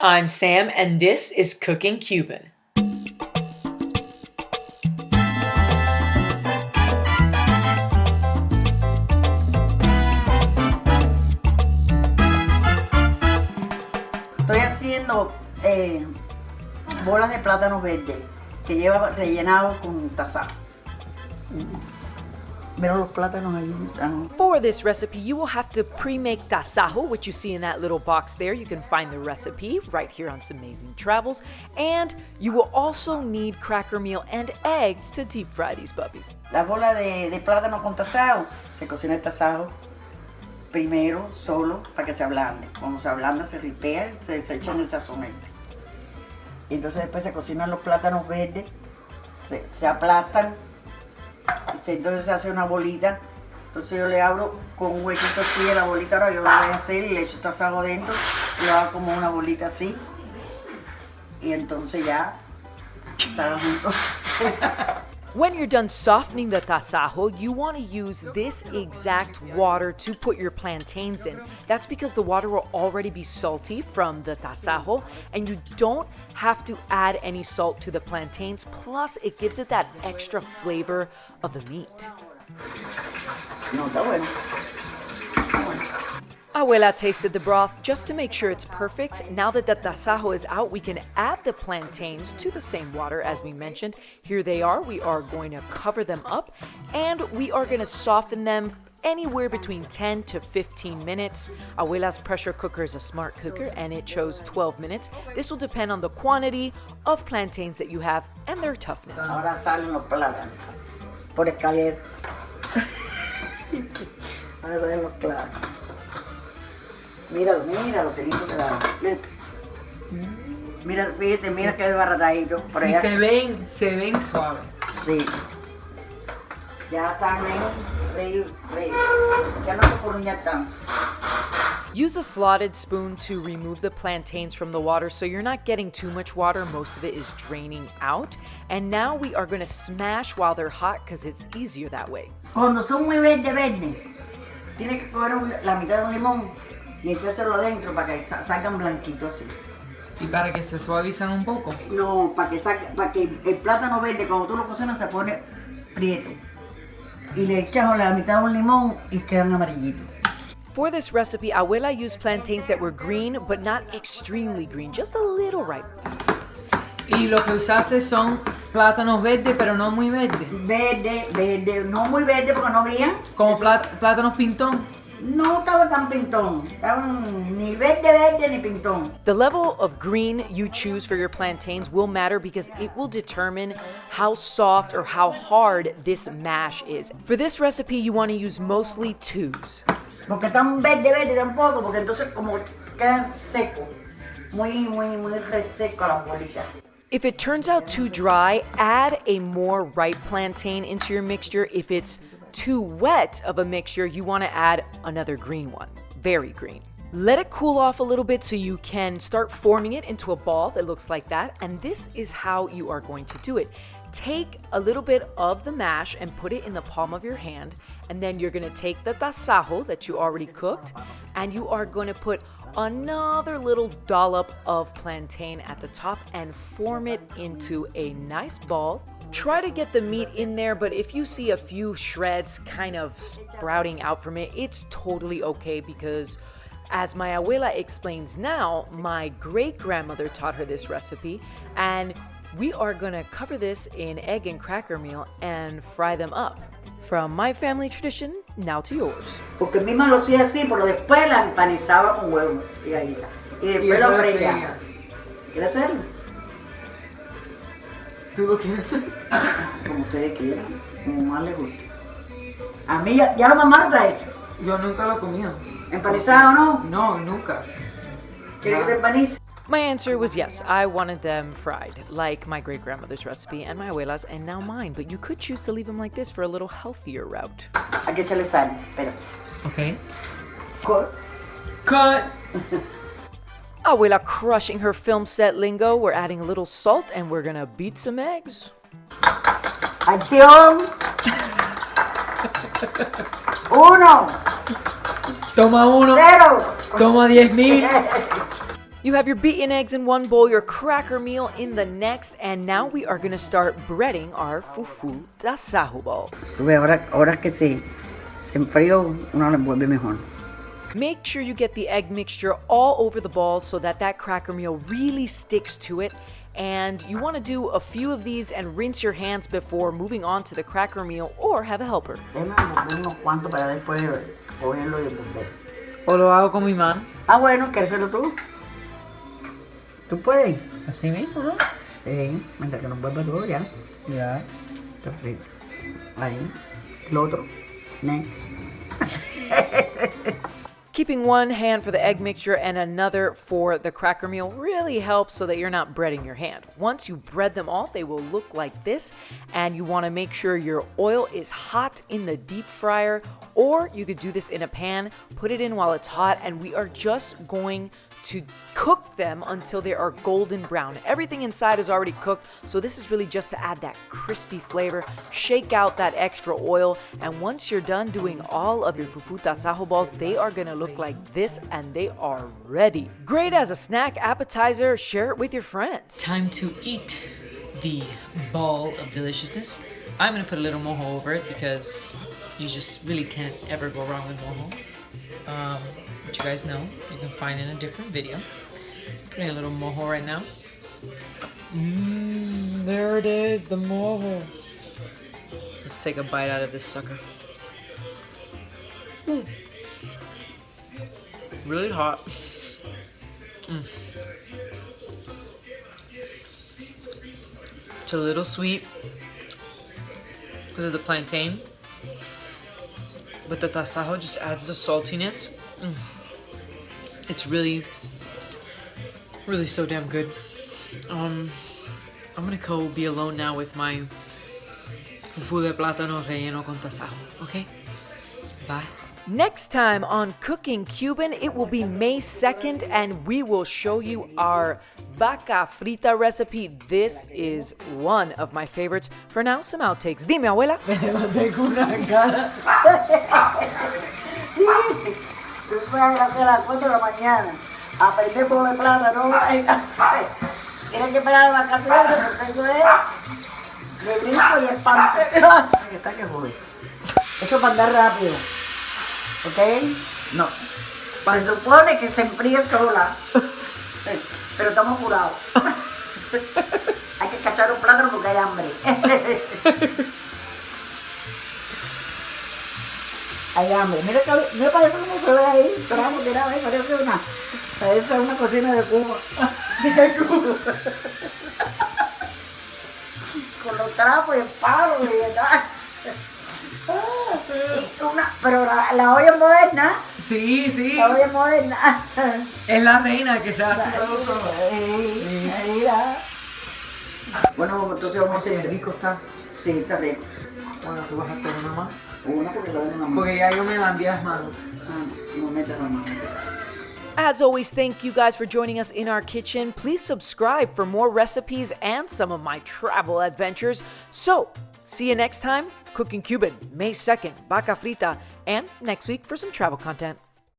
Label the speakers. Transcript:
Speaker 1: I'm Sam, and this is Cooking Cuban.
Speaker 2: Estoy haciendo bolas de plátano verde que lleva rellenado con tasajo. Mira los plátanos ahí.
Speaker 1: For this recipe, you will have to pre-make tasajo, which you see in that little box there. You can find the recipe right here on Some Amazing Travels. And you will also need cracker meal and eggs to deep fry these puppies.
Speaker 2: La bola de plátano con tasajo, se cocina el tasajo primero solo para que se ablande. Cuando se ablanda se ripea, se echa en el sazonete. Y entonces después se cocinan los plátanos verdes, se aplastan. Entonces se hace una bolita, entonces yo le abro con un huequito así de la bolita, ahora yo lo voy a hacer y le echo tasajo dentro, y lo hago como una bolita así, y entonces ya está junto.
Speaker 1: When you're done softening the tasajo, you want to use this exact water to put your plantains in. That's because the water will already be salty from the tasajo, and you don't have to add any salt to the plantains. Plus, it gives it that extra flavor of the meat.
Speaker 2: No, está bueno.
Speaker 1: Abuela tasted the broth just to make sure it's perfect. Now that the tasajo is out, we can add the plantains to the same water as we mentioned. Here they are. We are going to cover them up, and we are going to soften them anywhere between 10 to 15 minutes. Abuela's pressure cooker is a smart cooker, and it chose 12 minutes. This will depend on the quantity of plantains that you have and their toughness.
Speaker 2: Ahora salen los plátanos por escalera. Ahora salen los plátanos. Míralo, qué lindo te da. Mira, fíjate, mira qué desbaratadito.
Speaker 3: Sí, se ven suaves.
Speaker 2: Sí. Ya están bien, ya no se poruñan tanto.
Speaker 1: Use a slotted spoon to remove the plantains from the water so you're not getting too much water. Most of it is draining out. And now we are going to smash while they're hot because it's easier that way.
Speaker 2: Cuando son muy verde, tienes que coger la mitad de un limón y echárselo adentro para que salgan blanquitos así.
Speaker 3: ¿Y para que se suavizan un poco?
Speaker 2: No, para que el plátano verde cuando tú lo cocinas se pone prieto. Y le echas la mitad de un limón y quedan amarillitos.
Speaker 1: For this recipe, Abuela used plantains that were green, but not extremely green, just a little ripe.
Speaker 3: Y lo que usaste son plátanos verdes, pero no muy verdes.
Speaker 2: Verde, no muy verde porque no había.
Speaker 3: Como plátanos pintón.
Speaker 2: No estaba tan pintón, estaban ni verde ni pintón.
Speaker 1: The level of green you choose for your plantains will matter because it will determine how soft or how hard this mash is. For this recipe, you want to use mostly 2s.
Speaker 2: Porque están verde tampoco, porque entonces como quedan secos, muy reseco las bolitas.
Speaker 1: If it turns out too dry, add a more ripe plantain into your mixture. If it's too wet of a mixture, you want to add another green one, very green. Let it cool off a little bit so you can start forming it into a ball that looks like that. And this is how you are going to do it. Take a little bit of the mash and put it in the palm of your hand. And then you're going to take the tasajo that you already cooked, and you are going to put another little dollop of plantain at the top and form it into a nice ball. Try to get the meat in there, but if you see a few shreds kind of sprouting out from it, it's totally okay because as my abuela explains now, my great-grandmother taught her this recipe, and we are gonna cover this in egg and cracker meal and fry them up. From my family tradition, now to yours.
Speaker 2: Porque mi mamá lo hacía así, pero después la empanizaba con huevo y galleta. Y después lo freía. ¿Quieres hacerlo?
Speaker 3: ¿Tú lo quieres hacer?
Speaker 2: Como ustedes quieran, como más les guste. A mí ya la mamá lo ha hecho.
Speaker 3: Yo nunca lo he comido.
Speaker 2: ¿Empanizado o no?
Speaker 3: No, nunca.
Speaker 2: ¿Quieres que te empanice?
Speaker 1: My answer was yes. I wanted them fried, like my great-grandmother's recipe and my abuela's, and now mine. But you could choose to leave them like this for a little healthier route.
Speaker 2: Hay que echarle sal, espera.
Speaker 3: Okay.
Speaker 2: Cut.
Speaker 1: Abuela crushing her film set lingo. We're adding a little salt, and we're gonna beat some eggs.
Speaker 2: Acción. 1.
Speaker 3: Toma 1.
Speaker 2: 0.
Speaker 3: Toma 10,000.
Speaker 1: You have your beaten eggs in one bowl, your cracker meal in the next, and now we are gonna start breading our fufu tasajo balls.
Speaker 2: Ahora que se enfrió, uno lo envuelve mejor.
Speaker 1: Make sure you get the egg mixture all over the ball so that cracker meal really sticks to it. And you want to do a few of these and rinse your hands before moving on to the cracker meal or have a helper.
Speaker 2: Déjame envolver unos cuantos para después cogerlo y envolver.
Speaker 3: O lo hago con mi mano.
Speaker 2: Ah, bueno, ¿quieres hacerlo tú? ¿Tú puedes?
Speaker 3: Así mismo, ¿no?
Speaker 2: Mientras que nos vuelva todo ya.
Speaker 3: Ya.
Speaker 2: Perfecto. Ahí. El otro. Next.
Speaker 1: Keeping one hand for the egg mixture and another for the cracker meal really helps so that you're not breading your hand. Once you bread them all, they will look like this, and you want to make sure your oil is hot in the deep fryer, or you could do this in a pan, put it in while it's hot, and we are just going to cook them until they are golden brown. Everything inside is already cooked, so this is really just to add that crispy flavor, shake out that extra oil, and once you're done doing all of your fufu tasajo balls, they are gonna look like this, and they are ready. Great as a snack, appetizer, share it with your friends.
Speaker 4: Time to eat the ball of deliciousness. I'm gonna put a little mojo over it because you just really can't ever go wrong with mojo. Which you guys know, you can find in a different video. Putting a little mojo right now. There it is, the mojo. Let's take a bite out of this sucker. Really hot. It's a little sweet because of the plantain, but the tasajo just adds the saltiness. It's really so damn good. I'm gonna go be alone now with my fufu de plátano relleno con tasajo. Okay? Bye.
Speaker 1: Next time on Cooking Cuban, it will be May 2nd, and we will show you our vaca frita recipe. This is one of my favorites. For now, some outtakes. Dime, abuela.
Speaker 2: Tú sabes a las 4 de la mañana a prender por de plátano. Tienes que pegar la vacaciones porque eso es de brinco y espanto. Está que jode. Esto es para andar rápido. ¿Ok? No. Se supone que se enfríe sola. Pero estamos apurados. Hay que cachar un plátano porque hay hambre. Hay hambre. Mira, mira para eso cómo se ve ahí. Esperamos que era ahí. Parece una cocina de Cuba. De Cuba. Con los trapos y el palo y tal. Pero la olla es moderna.
Speaker 3: Sí, sí.
Speaker 2: La olla es moderna.
Speaker 3: Es la reina que se hace todo solo.
Speaker 2: Mira. Bueno, entonces vamos a hacer.
Speaker 3: Rico está.
Speaker 2: Sí, está rico.
Speaker 3: Bueno, tú vas a hacer una más.
Speaker 2: Una porque la una más.
Speaker 3: Porque ya yo me la envié a las manos.
Speaker 2: No metas la mano.
Speaker 1: As always, thank you guys for joining us in our kitchen. Please subscribe for more recipes and some of my travel adventures. So, see you next time, Cooking Cuban, May 2nd, vaca frita, and next week for some travel content.